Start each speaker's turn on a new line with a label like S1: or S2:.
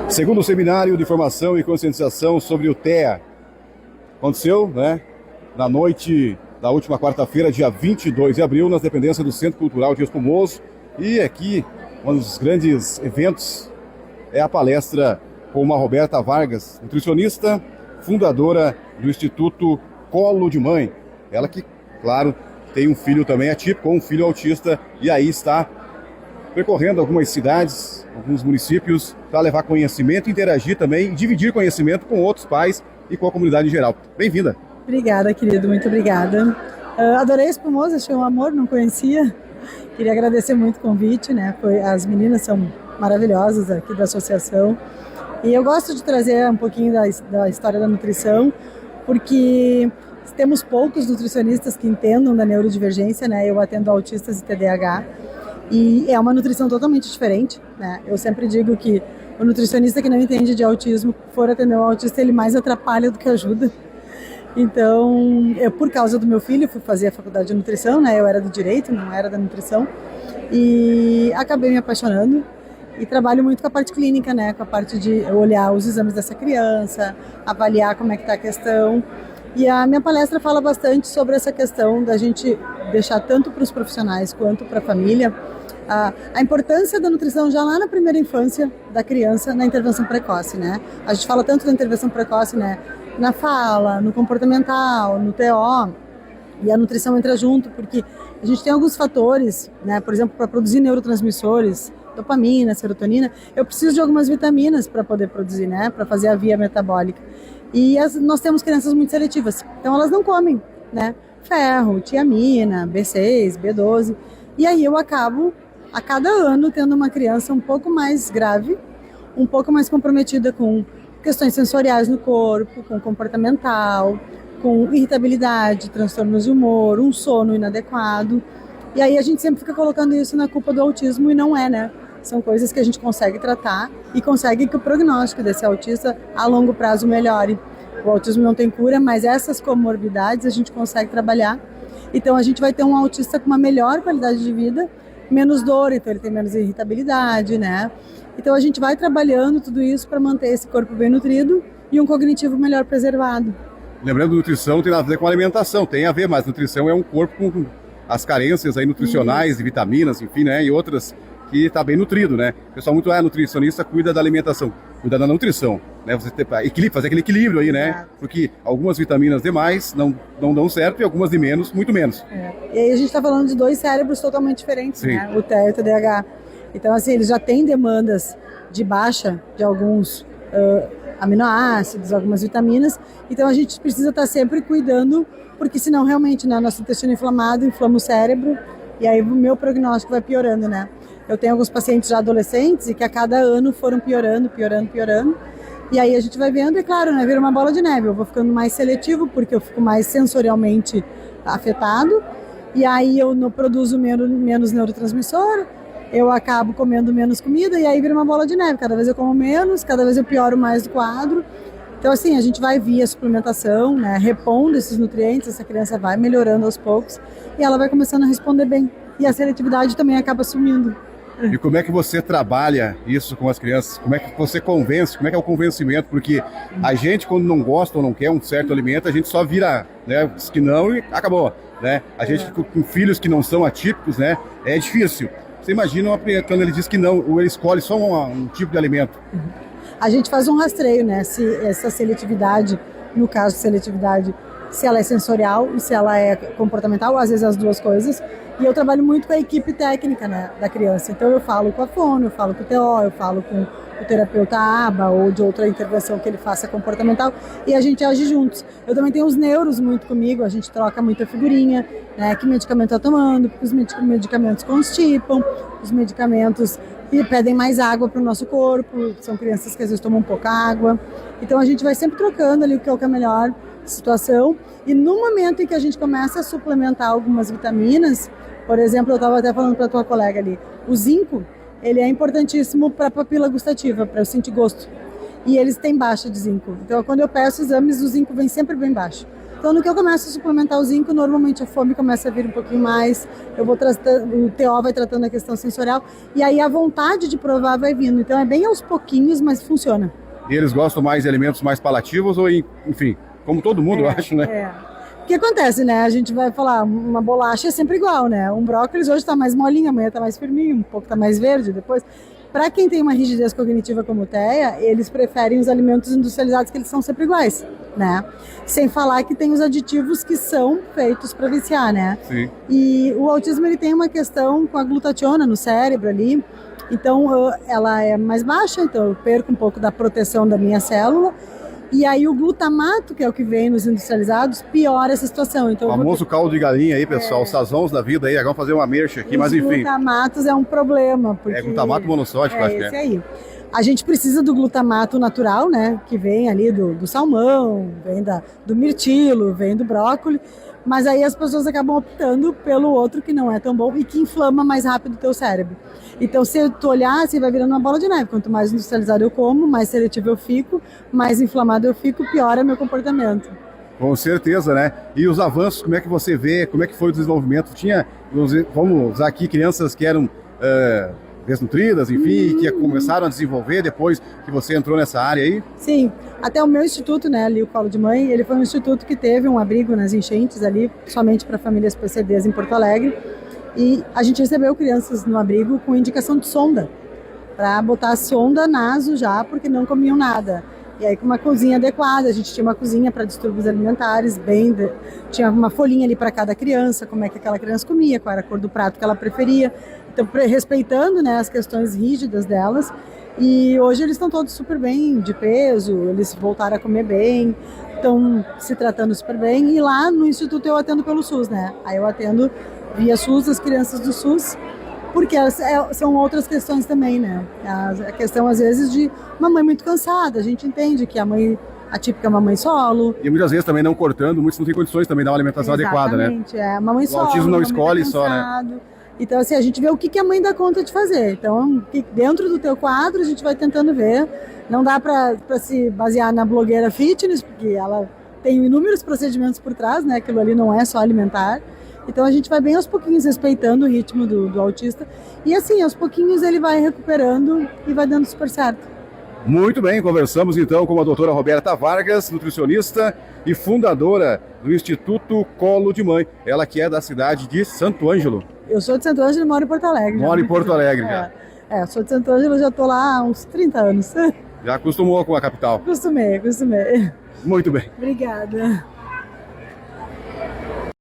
S1: Segundo o Seminário de Formação e Conscientização sobre o TEA, aconteceu, né, na noite da última quarta-feira, dia 22 de abril, nas dependências do Centro Cultural de Espumoso. E aqui, um dos grandes eventos é a palestra com a Roberta Vargas, nutricionista, fundadora do Instituto Colo de Mãe. Ela que, claro, tem um filho também atípico, um filho autista, e aí está percorrendo algumas cidades, alguns municípios, para levar conhecimento, interagir também e dividir conhecimento com outros pais e com a comunidade em geral. Bem-vinda.
S2: Obrigada, querido, muito obrigada. Adorei Espumoso, achei um amor, não conhecia. Queria agradecer muito o convite, né? As meninas são maravilhosas aqui da associação. E eu gosto de trazer um pouquinho da história da nutrição, porque temos poucos nutricionistas que entendam da neurodivergência, né? Eu atendo autistas e TDAH. E é uma nutrição totalmente diferente, né? Eu sempre digo que o nutricionista que não entende de autismo, for atender um autista, ele mais atrapalha do que ajuda. Então, eu, por causa do meu filho, fui fazer a faculdade de nutrição, né? Eu era do direito, não era da nutrição. E acabei me apaixonando e trabalho muito com a parte clínica, né? Com a parte de olhar os exames dessa criança, avaliar como é que está a questão. E a minha palestra fala bastante sobre essa questão da gente deixar tanto para os profissionais quanto para a família a importância da nutrição já lá na primeira infância da criança na intervenção precoce, né? A gente fala tanto da intervenção precoce, né? Na fala, no comportamental, no TO, e a nutrição entra junto, porque a gente tem alguns fatores, né? Por exemplo, para produzir neurotransmissores, dopamina, serotonina, eu preciso de algumas vitaminas para poder produzir, né? Para fazer a via metabólica. E nós temos crianças muito seletivas, então elas não comem, né? Ferro, tiamina, B6, B12, e aí eu acabo a cada ano tendo uma criança um pouco mais grave, um pouco mais comprometida com questões sensoriais no corpo, com comportamental, com irritabilidade, transtornos de humor, um sono inadequado. E aí a gente sempre fica colocando isso na culpa do autismo e não é, né? São coisas que a gente consegue tratar e consegue que o prognóstico desse autista a longo prazo melhore. O autismo não tem cura, mas essas comorbidades a gente consegue trabalhar. Então a gente vai ter um autista com uma melhor qualidade de vida, menos dor, então ele tem menos irritabilidade, né? Então a gente vai trabalhando tudo isso para manter esse corpo bem nutrido e um cognitivo melhor preservado.
S1: Lembrando, nutrição não tem nada a ver com alimentação, tem a ver, mas nutrição é um corpo com as carências aí nutricionais, de vitaminas, enfim, né? E outras que está bem nutrido, né? O pessoal muito nutricionista cuida da alimentação, cuida da nutrição, né? Você fazer aquele equilíbrio aí, né? Porque algumas vitaminas demais não dão certo e algumas de menos, muito menos.
S2: E aí a gente está falando de dois cérebros totalmente diferentes,
S1: sim,
S2: né? O TEA e o TDAH. Então, assim, eles já têm demandas de baixa de alguns aminoácidos, algumas vitaminas. Então, a gente precisa estar sempre cuidando, porque senão realmente, né, nosso intestino inflamado inflama o cérebro e aí o meu prognóstico vai piorando, né? Eu tenho alguns pacientes já adolescentes e que a cada ano foram piorando. E aí a gente vai vendo e, claro, né, vira uma bola de neve. Eu vou ficando mais seletivo porque eu fico mais sensorialmente afetado. E aí eu não produzo menos neurotransmissor, eu acabo comendo menos comida e aí vira uma bola de neve. Cada vez eu como menos, cada vez eu pioro mais do quadro. Então, assim, a gente vai via suplementação, né, repondo esses nutrientes, essa criança vai melhorando aos poucos e ela vai começando a responder bem. E a seletividade também acaba sumindo.
S1: E como é que você trabalha isso com as crianças? Como é que você convence? Como é que é o convencimento? Porque a gente, quando não gosta ou não quer um certo alimento, a gente só vira, né, diz que não e acabou, né? A gente com filhos que não são atípicos, né, é difícil. Você imagina quando ele diz que não, ou ele escolhe só um tipo de alimento.
S2: A gente faz um rastreio, né? Se essa seletividade, no caso de seletividade, se ela é sensorial e se ela é comportamental, às vezes as duas coisas. E eu trabalho muito com a equipe técnica, né, da criança. Então eu falo com a fono, eu falo com o TO, eu falo com o terapeuta ABA ou de outra intervenção que ele faça comportamental e a gente age juntos. Eu também tenho os neuros muito comigo, a gente troca muita figurinha, né, que medicamento está tomando, porque os medicamentos constipam, os medicamentos pedem mais água para o nosso corpo, são crianças que às vezes tomam pouca água. Então a gente vai sempre trocando ali o que é a melhor situação e no momento em que a gente começa a suplementar algumas vitaminas, por exemplo, eu estava até falando para a tua colega ali, o zinco, ele é importantíssimo para a papila gustativa, para eu sentir gosto. E eles têm baixa de zinco. Então, quando eu peço exames, o zinco vem sempre bem baixo. Então, no que eu começo a suplementar o zinco, normalmente a fome começa a vir um pouquinho mais, o TO vai tratando a questão sensorial, e aí a vontade de provar vai vindo. Então, é bem aos pouquinhos, mas funciona.
S1: E eles gostam mais de alimentos mais palativos ou, enfim, como todo mundo, eu acho, né?
S2: O que acontece, né? A gente vai falar, uma bolacha é sempre igual, né? Um brócolis hoje está mais molinho, amanhã está mais firminho, um pouco está mais verde, depois... Para quem tem uma rigidez cognitiva como o TEA, eles preferem os alimentos industrializados, que eles são sempre iguais, né? Sem falar que tem os aditivos que são feitos para viciar, né?
S1: Sim.
S2: E o autismo, ele tem uma questão com a glutationa no cérebro ali, então ela é mais baixa, então eu perco um pouco da proteção da minha célula. E aí o glutamato, que é o que vem nos industrializados, piora essa situação. Então,
S1: o famoso caldo de galinha aí, pessoal, os sazons da vida aí, agora vamos fazer uma mercha aqui, mas enfim.
S2: Os glutamatos é um problema. Porque
S1: glutamato monossódico, acho que é.
S2: Esse aí. A gente precisa do glutamato natural, né, que vem ali do salmão, vem do mirtilo, vem do brócolis, mas aí as pessoas acabam optando pelo outro que não é tão bom e que inflama mais rápido o teu cérebro. Então, se tu olhar, assim, vai virando uma bola de neve. Quanto mais industrializado eu como, mais seletivo eu fico, mais inflamado eu fico, pior é meu comportamento.
S1: Com certeza, né? E os avanços, como é que você vê? Como é que foi o desenvolvimento? Tinha, vamos usar aqui, crianças que eram desnutridas, enfim, que começaram a desenvolver depois que você entrou nessa área aí?
S2: Sim, até o meu instituto, né, ali o Colo de Mãe, ele foi um instituto que teve um abrigo nas enchentes ali, somente para famílias PCDs em Porto Alegre. E a gente recebeu crianças no abrigo com indicação de sonda, para botar sonda naso já, porque não comiam nada. E aí com uma cozinha adequada, a gente tinha uma cozinha para distúrbios alimentares, tinha uma folhinha ali para cada criança, como é que aquela criança comia, qual era a cor do prato que ela preferia. Então, respeitando, né, as questões rígidas delas. E hoje eles estão todos super bem de peso, eles voltaram a comer bem, estão se tratando super bem. E lá no instituto eu atendo pelo SUS, né? Aí eu atendo via SUS as crianças do SUS, porque são outras questões também, né? A questão, às vezes, de uma mãe muito cansada. A gente entende que a típica é uma mãe solo.
S1: E muitas vezes também não cortando, muitos não têm condições também de dar uma alimentação adequada, né?
S2: Exatamente, uma mãe solo.
S1: O autismo não escolhe só, né?
S2: Então, assim, a gente vê o que a mãe dá conta de fazer. Então, dentro do teu quadro, a gente vai tentando ver. Não dá para se basear na blogueira fitness, porque ela tem inúmeros procedimentos por trás, né? Aquilo ali não é só alimentar. Então, a gente vai bem aos pouquinhos, respeitando o ritmo do autista. E, assim, aos pouquinhos ele vai recuperando e vai dando super certo.
S1: Muito bem, conversamos então com a doutora Roberta Vargas, nutricionista e fundadora do Instituto Colo de Mãe. Ela que é da cidade de Santo Ângelo.
S2: Eu sou de Santo Ângelo e moro em Porto Alegre.
S1: Moro em Porto Alegre, já.
S2: Sou de Santo Ângelo, já estou lá há uns 30 anos.
S1: Já acostumou com a capital?
S2: Acostumei.
S1: Muito bem.
S2: Obrigada.